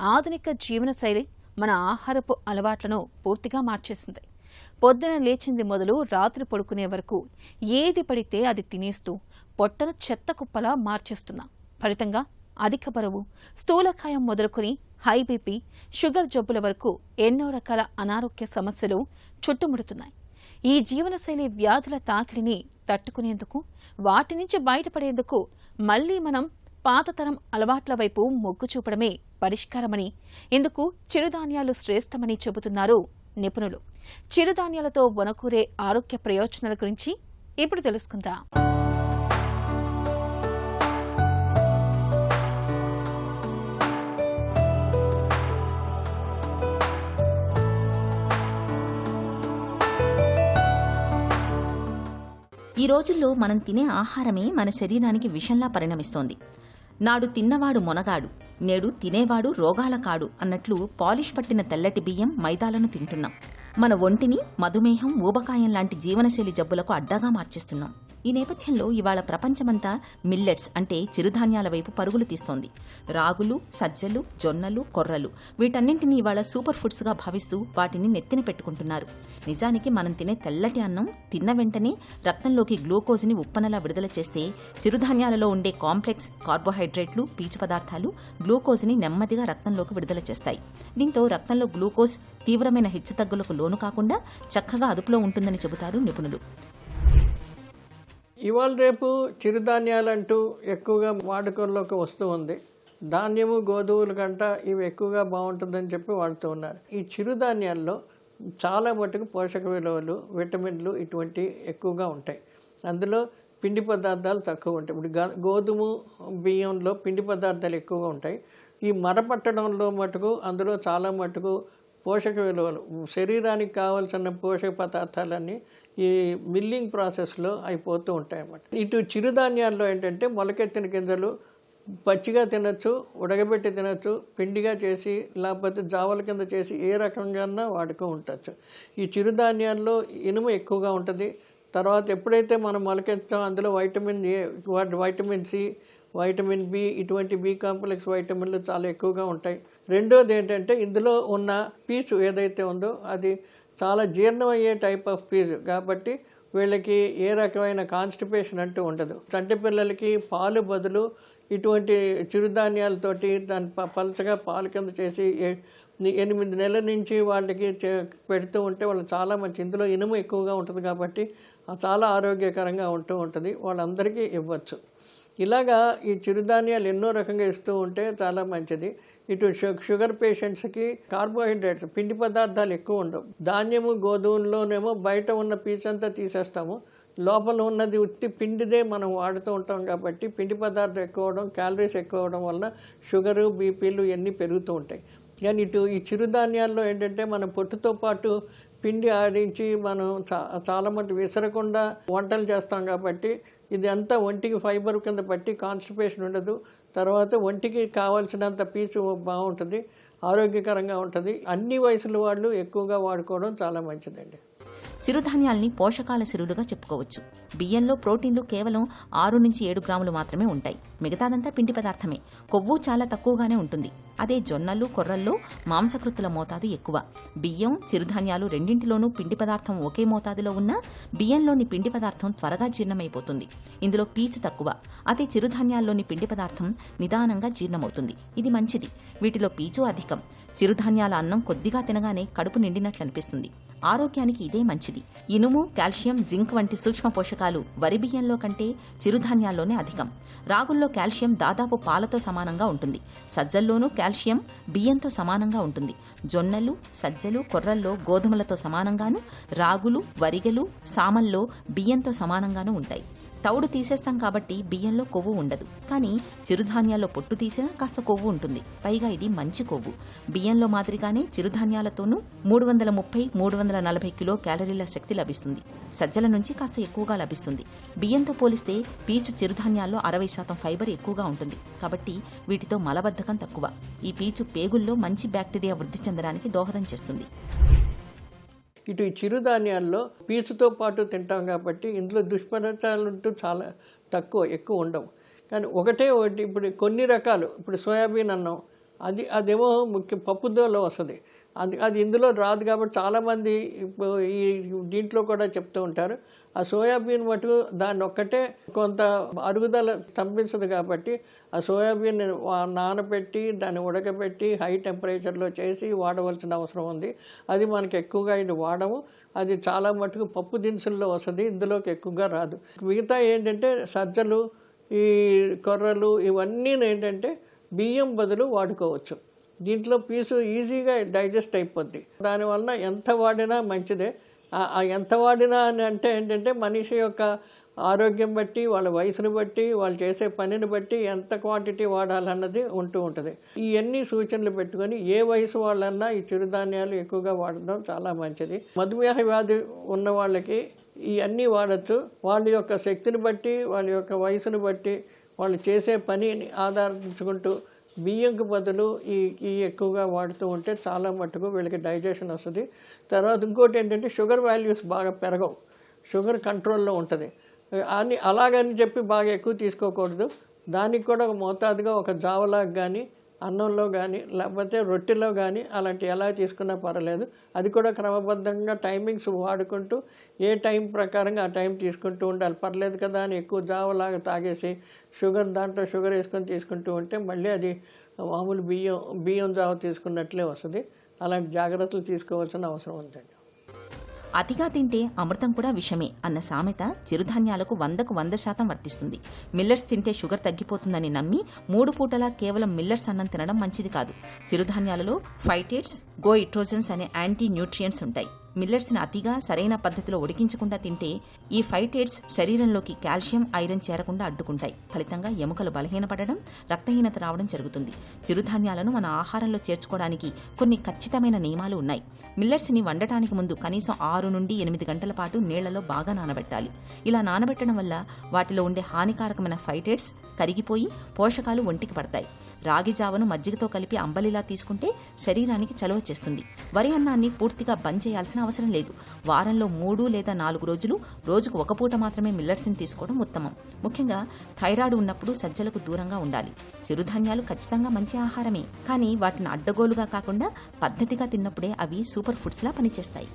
ఆధునిక జీవనశైలి మన ఆహారపు అలవాట్లను పూర్తిగా మార్చేసింది. పొద్దున లేచింది మొదలు రాత్రి పడుకునే వరకు ఏది పడితే అది తినేస్తూ పొట్టను చెత్త కుప్పలా మార్చేస్తున్నాం. ఫలితంగా అధిక బరువు, స్థూలకాయం మొదలుకొని హై బీపీ, షుగర్ జబ్బుల వరకు ఎన్నో రకాల అనారోగ్య సమస్యలు చుట్టుముడుతున్నాయి. ఈ జీవనశైలి వ్యాధుల తాకిడిని తట్టుకునేందుకు, వాటి నుంచి బయటపడేందుకు మళ్లీ మనం పాతతరం అలవాట్ల వైపు మొగ్గు చూపడమే పరిష్కారమని, ఇందుకు చిరుధాన్యాలు శ్రేష్టమని చెబుతున్నారు నిపుణులు. చిరుధాన్యాలతో వనకూరే ఆరోగ్య ప్రయోజనాల గురించి ఇప్పుడు తెలుసుకుందాం. ఈ రోజుల్లో మనం తినే ఆహారమే మన శరీరానికి విషంలా పరిణమిస్తోంది. నాడు తిన్నవాడు మొనగాడు, నేడు తినేవాడు రోగాల కాడు అన్నట్లు పాలిష్ పట్టిన తెల్లటి బియ్యం, మైదాలను తింటున్నాం. మన ఒంటిని మధుమేహం, ఊబకాయం లాంటి జీవనశైలి జబ్బులకు అడ్డాగా మార్చేస్తున్నాం. ఈ నేపథ్యంలో ఇవాళ ప్రపంచమంతా మిల్లెట్స్ అంటే చిరుధాన్యాల వైపు పరుగులు తీస్తోంది. రాగులు, సజ్జలు, జొన్నలు, కొర్రలు వీటన్నింటినీ ఇవాళ సూపర్ ఫుడ్స్గా భావిస్తూ వాటిని నెత్తిన పెట్టుకుంటున్నారు. నిజానికి మనం తినే తెల్లటి అన్నం తిన్న వెంటనే రక్తంలోకి గ్లూకోజ్ని ఉప్పనలా విడుదల చేస్తే, చిరుధాన్యాలలో ఉండే కాంప్లెక్స్ కార్బోహైడ్రేట్లు, పీచు పదార్థాలు గ్లూకోజ్ని నెమ్మదిగా రక్తంలోకి విడుదల చేస్తాయి. దీంతో రక్తంలో గ్లూకోజ్ తీవ్రమైన హెచ్చుతగ్గులకు లోను కాకుండా చక్కగా అదుపులో ఉంటుందని చెబుతారు నిపుణులు. ఇవాళ రేపు చిరుధాన్యాలంటూ ఎక్కువగా వాడుకలోకి వస్తూ ఉంది. ధాన్యము, గోధుమల కంట ఇవి ఎక్కువగా బాగుంటుందని చెప్పి వాడుతూ ఉన్నారు. ఈ చిరుధాన్యాల్లో చాలా మటుకు పోషక విలువలు, విటమిన్లు ఇటువంటి ఎక్కువగా ఉంటాయి. అందులో పిండి పదార్థాలు తక్కువ ఉంటాయి. ఇప్పుడు గోధుమ బియ్యంలో పిండి పదార్థాలు ఎక్కువగా ఉంటాయి. ఈ మరపట్టడంలో మటుకు అందులో చాలా మటుకు పోషక విలువలు, శరీరానికి కావాల్సిన పోషక పదార్థాలన్నీ ఈ మిల్లింగ్ ప్రాసెస్లో అయిపోతూ ఉంటాయి అన్నమాట. ఇటు చిరుధాన్యాల్లో ఏంటంటే మొలకెత్తిన గింజలు పచ్చిగా తినచ్చు, ఉడకబెట్టి తినచ్చు, పిండిగా చేసి లేకపోతే జావల కింద చేసి ఏ రకంగా వాడుకో ఉండొచ్చు. ఈ చిరుధాన్యాల్లో ఇనుము ఎక్కువగా ఉంటుంది. తర్వాత ఎప్పుడైతే మనం మొలకెత్తామో అందులో vitamin A, vitamin C, vitamin B, ఇటువంటి బి కాంప్లెక్స్ వైటమిన్లు చాలా ఎక్కువగా ఉంటాయి. రెండోది ఏంటంటే ఇందులో ఉన్న పీచు ఏదైతే ఉందో అది చాలా జీర్ణమయ్యే టైప్ ఆఫ్ పీచు కాబట్టి వీళ్ళకి ఏ రకమైన కాన్స్టిపేషన్ అంటూ ఉండదు. చంటి పిల్లలకి పాలు బదులు ఇటువంటి చిరుధాన్యాలతోటి దాన్ని పలచగా పాలు కింద చేసి 8 నెలల నుంచి వాళ్ళకి పెడుతూ ఉంటే వాళ్ళు చాలా మంచి. ఇందులో ఇనుము ఎక్కువగా ఉంటుంది కాబట్టి చాలా ఆరోగ్యకరంగా ఉంటూ ఉంటుంది. వాళ్ళందరికీ ఇవ్వచ్చు. ఇలాగా ఈ చిరుధాన్యాలు ఎన్నో రకంగా ఇస్తూ ఉంటే చాలా మంచిది. ఇటు షుగర్ పేషెంట్స్కి కార్బోహైడ్రేట్స్, పిండి పదార్థాలు ఎక్కువ ఉండవు. ధాన్యము, గోధుమల్లోనేమో బయట ఉన్న పీచంతా తీసేస్తాము, లోపల ఉన్నది ఉత్తి పిండిదే మనం వాడుతూ ఉంటాం కాబట్టి పిండి పదార్థం ఎక్కువ అవడం, క్యాలరీస్ ఎక్కువ అవడం వలన షుగరు, బీపీలు ఇవన్నీ పెరుగుతూ ఉంటాయి. కానీ ఇటు ఈ చిరుధాన్యాల్లో ఏంటంటే మనం పొట్టుతో పాటు పిండి ఆడించి మనం చాలా మటు విసరకుండా వంటలు చేస్తాం కాబట్టి ఇది అంతా ఒంటికి ఫైబర్ కింద పట్టి కాన్స్టిపేషన్ ఉండదు. తర్వాత ఒంటికి కావాల్సినంత పీచు బాగుంటుంది, ఆరోగ్యకరంగా ఉంటుంది. అన్ని వయసుల వాళ్ళు ఎక్కువగా వాడుకోవడం చాలా మంచిదండి. చిరుధాన్యాల్ని పోషకాల సిరులుగా చెప్పుకోవచ్చు. బియ్యంలో ప్రోటీన్లు కేవలం 6-7 గ్రాములు మాత్రమే ఉంటాయి. మిగతాదంతా పిండి పదార్థమే. కొవ్వు చాలా తక్కువగానే ఉంటుంది. అదే జొన్నలు, కొర్రల్లో మాంసకృతుల మోతాదు ఎక్కువ. బియ్యం, చిరుధాన్యాలు రెండింటిలోనూ పిండి పదార్థం ఒకే మోతాదులో ఉన్నా బియ్యంలోని పిండి పదార్థం త్వరగా జీర్ణమైపోతుంది. ఇందులో పీచు తక్కువ. అదే చిరుధాన్యాల్లోని పిండి పదార్థం నిదానంగా జీర్ణమవుతుంది. ఇది మంచిది. వీటిలో పీచు అధికం. చిరుధాన్యాల అన్నం కొద్దిగా తినగానే కడుపు నిండినట్లు అనిపిస్తుంది. ఆరోగ్యానికి ఇదే మంచిది. ఇనుము, కాల్షియం, జింక్ వంటి సూక్ష్మ పోషకాలు వరి బియ్యంలో కంటే చిరుధాన్యాల్లోనే అధికం. రాగుల్లో కాల్షియం దాదాపు పాలతో సమానంగా ఉంటుంది. సజ్జల్లోనూ కాల్షియం బియ్యంతో సమానంగా ఉంటుంది. జొన్నలు, సజ్జలు, కొర్రల్లో గోధుమలతో సమానంగాను, రాగులు, వరిగలు, సామల్లో బియ్యంతో సమానంగానూ ఉంటాయి. తౌడు తీసేస్తాం కాబట్టి బియ్యంలో కొవ్వు ఉండదు. కానీ చిరుధాన్యాల్లో పొట్టు తీసినా కాస్త కొవ్వు ఉంటుంది. పైగా ఇది మంచి కొవ్వు. బియ్యంలో మాదిరిగానే చిరుధాన్యాలతోనూ 330-340 కిలో క్యాలరీల శక్తి లభిస్తుంది. సజ్జల నుంచి కాస్త ఎక్కువగా లభిస్తుంది. బియ్యంతో పోలిస్తే పీచు చిరుధాన్యాల్లో 60% ఫైబర్ ఎక్కువగా ఉంటుంది. కాబట్టి వీటితో మలబద్ధకం తక్కువ. ఈ పీచు పేగుల్లో మంచి బ్యాక్టీరియా వృద్ధి చెందడానికి దోహదం చేస్తుంది. ఇటు ఈ చిరుధాన్యాల్లో పీచుతో పాటు తింటాం కాబట్టి ఇందులో దుష్పరిణామాలు చాలా ఎక్కువ ఉండవు. కానీ ఒకటి ఇప్పుడు కొన్ని రకాలు, ఇప్పుడు సోయాబీన్ అన్నం, అదేమో పప్పుదోలో వస్తుంది. అది ఇందులో రాదు కాబట్టి చాలామంది ఈ దీంట్లో కూడా చెప్తూ ఉంటారు. ఆ సోయాబీన్ మటుకు దాన్ని ఒక్కటే కొంత అరుగుదల స్తంభించదు కాబట్టి ఆ సోయాబీన్ నానబెట్టి దాన్ని ఉడకబెట్టి హై టెంపరేచర్లో చేసి వాడవలసిన అవసరం ఉంది. అది మనకి ఎక్కువగా ఇది వాడము. అది చాలా మటుకు పప్పు దినుసుల్లో వస్తుంది, ఇందులోకి ఎక్కువగా రాదు. మిగతా ఏంటంటే సజ్జలు, ఈ కొర్రలు ఇవన్నీ ఏంటంటే బియ్యం బదులు వాడుకోవచ్చు. దీంట్లో పీసు ఈజీగా డైజెస్ట్ అయిపోద్ది. దానివల్ల ఎంత వాడినా మంచిదే. ఎంత వాడినా అని అంటే ఏంటంటే మనిషి యొక్క ఆరోగ్యం బట్టి, వాళ్ళ వయసును బట్టి, వాళ్ళు చేసే పనిని బట్టి ఎంత క్వాంటిటీ వాడాలన్నది ఉంటూ ఉంటుంది. ఇవన్నీ సూచనలు పెట్టుకొని ఏ వయసు వాళ్ళన్నా ఈ చిరుధాన్యాలు ఎక్కువగా వాడడం చాలా మంచిది. మధుమేహ వ్యాధి ఉన్న వాళ్ళకి ఇవన్నీ వాడచ్చు. వాళ్ళ యొక్క శక్తిని బట్టి, వాళ్ళ యొక్క వయసును బట్టి, వాళ్ళు చేసే పనిని ఆధారించుకుంటూ బియ్యంకు బదులు ఈ ఎక్కువగా వాడుతూ ఉంటే చాలా మట్టుకు వీళ్ళకి డైజెషన్ వస్తుంది. తర్వాత ఇంకోటి ఏంటంటే షుగర్ వాల్యూస్ బాగా పెరగవు, షుగర్ కంట్రోల్లో ఉంటుంది. అని అలాగని చెప్పి బాగా ఎక్కువ తీసుకోకూడదు. దానికి కూడా ఒక మోతాదుగా ఒక జావలాగా కానీ, అన్నంలో కానీ, లేకపోతే రొట్టెలో కానీ అలాంటి ఎలా తీసుకున్నా పర్వాలేదు. అది కూడా క్రమబద్ధంగా టైమింగ్స్ వాడుకుంటూ ఏ టైం ప్రకారంగా ఆ టైం తీసుకుంటూ ఉండాలి. పర్లేదు కదా అని ఎక్కువ జావలాగా తాగేసి దాంట్లో షుగర్ వేసుకొని తీసుకుంటూ ఉంటే మళ్ళీ అది మామూలు బియ్యం జావ తీసుకున్నట్లే వస్తుంది. అలాంటి జాగ్రత్తలు తీసుకోవాల్సిన అవసరం ఉందండి. అతిగా తింటే అమృతం కూడా విషమే అన్న సామెత చిరుధాన్యాలకు 100కు 100% వర్తిస్తుంది. మిల్లెట్స్ తింటే షుగర్ తగ్గిపోతుందని నమ్మి 3 పూటలా కేవలం మిల్లెట్స్ అన్నం తినడం మంచిది కాదు. చిరుధాన్యాలలో ఫైటేట్స్, గోఇట్రోజన్స్ అనే యాంటీ న్యూట్రియంట్స్ ఉంటాయి. మిల్లెట్స్ని అతిగా సరైన పద్ధతిలో ఉడికించకుండా తింటే ఈ ఫైటేట్స్ శరీరంలోకి కాల్షియం, ఐరన్ చేరకుండా అడ్డుకుంటాయి. ఫలితంగా ఎముకలు బలహీనపడడం, రక్తహీనత రావడం జరుగుతుంది. చిరుధాన్యాలను మన ఆహారంలో చేర్చుకోవడానికి కొన్ని ఖచ్చితమైన నియమాలు ఉన్నాయి. మిల్లెట్స్ని వండటానికి ముందు కనీసం 6 నుండి 8 గంటల పాటు నీళ్లలో బాగా నానబెట్టాలి. ఇలా నానబెట్టడం వల్ల వాటిలో ఉండే హానికారకమైన ఫైటేట్స్ కరిగిపోయి పోషకాలు ఒంటికి పడతాయి. రాగి జావను మజ్జిగతో కలిపి అంబలిలా తీసుకుంటే శరీరానికి చలువ చేస్తుంది. వరి అన్నాన్ని పూర్తిగా బంద్ చేయాల్సిన అవసరం లేదు. వారంలో 3 లేదా 4 రోజులు రోజుకు 1 పూట మాత్రమే మిల్లెట్స్ని తీసుకోవడం ఉత్తమం. ముఖ్యంగా థైరాయిడ్ ఉన్నప్పుడు సజ్జలకు దూరంగా ఉండాలి. చిరుధాన్యాలు ఖచ్చితంగా మంచి ఆహారమే, కానీ వాటిని అడ్డగోలుగా కాకుండా పద్ధతిగా తిన్నప్పుడే అవి సూపర్ ఫుడ్స్లా పనిచేస్తాయి.